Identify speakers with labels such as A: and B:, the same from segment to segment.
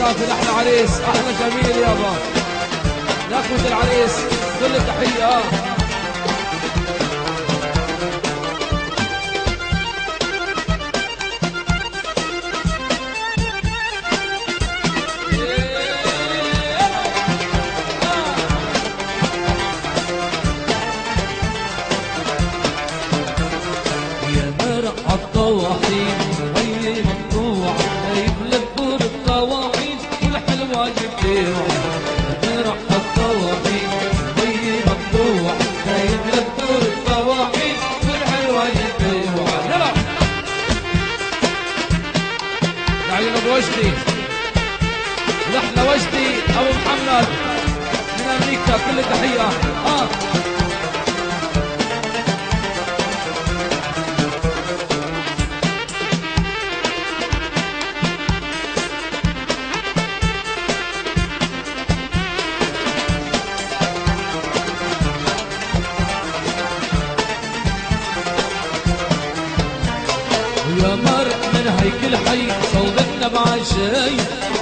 A: صافي احلى عريس احلى جميل يابا ناخذ العريس كل تحيه
B: يا مرق الطواحين هي مقطوع يبلد دور الطواحين والحلوة جبتيها يا مرق الطواحين هي مقطوع يبلد دور الطواحين والحلوة جبتيها
A: يلا يعني ابو وجدي الاحلى وجدي ابو محمد من امريكا كل تحيه
B: يا مرق من هيك الحي صوبتنا بعشاي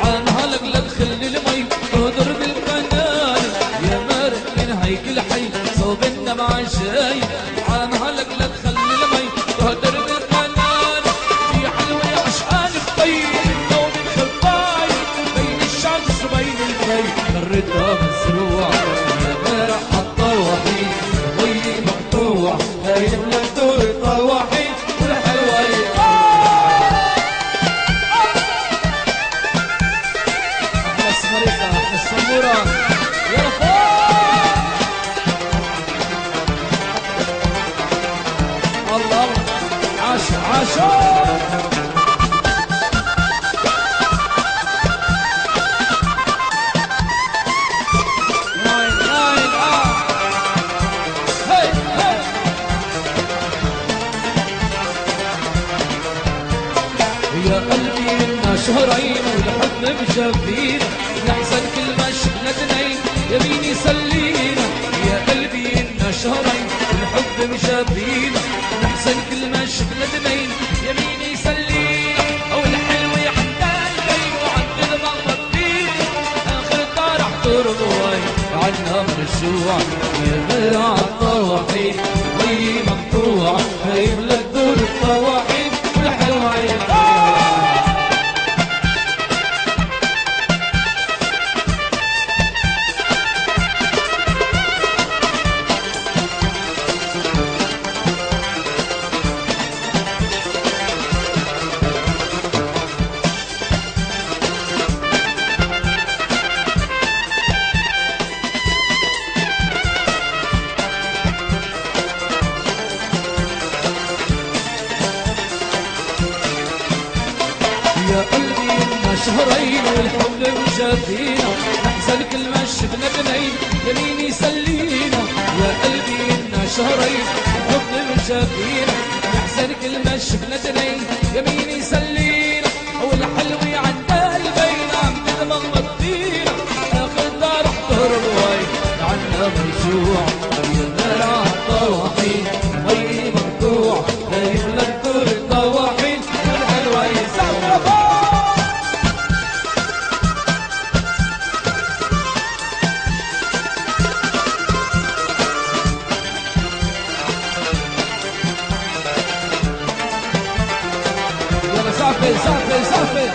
B: عنها لك تخلي المي تهدر بالقناي يا مرق من هيك الحي صوبتنا بعشاي عنها لك تخلي المي تهدر بالقناي يا حلوة يا عشقان بطيب النوم الخرطاي بين الشمس وبين البي كرتها مزروع يا مرق الطواحين وي مقطوع هاي لك دور الطواحين والحلوة
A: الصبورة يا فوق الله عاشوا
B: يا قلبي إنا شهرين والحب مشافينا نحزن كل ما شفنا اثنين يمين يسلينا يا قلبي إنا شهرين والحب مشافينا نحزن كل ما شفنا اثنين يمين يسلينا أو الحلوة حتى البين وعند المغرب فينا آخر الدار احضر ضواي عنها مرجوع يا مرع الطواحين وي مقطوع هيب لك دور الطواحين والحلوة يا قلبي إنا شهرين والحب مشافينا نحزن كل ما شفنا اثنين يمين يسلينا يا قلبي إنا شهرين والحب مشافينا نحزن كل ما شفنا اثنين يمين يسلينا والحلوة عندها البين عم تتمغمض فينا آخر دار احضر بواي عنا مرجوع يا مرع الطواحين وي مقطوع دايم لك دور الطواحين والحلوة يسعد
A: صافي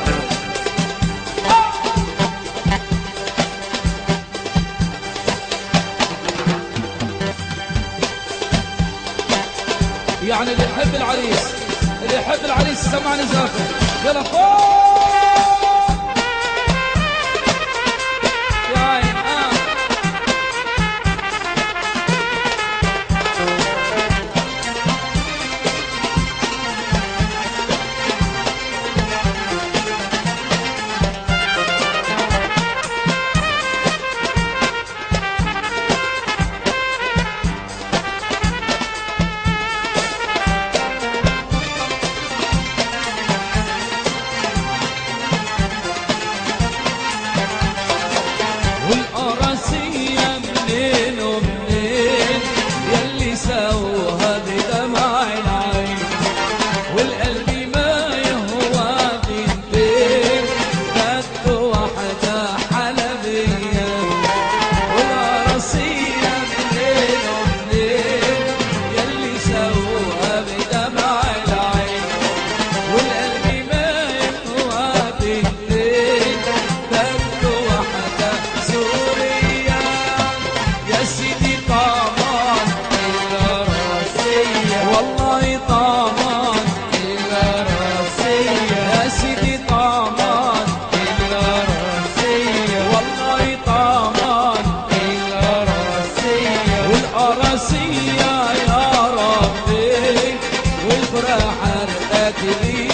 A: يعني اللي يحب العريس سمعني زافر يلا فوق يا عين
B: النور حرقت لي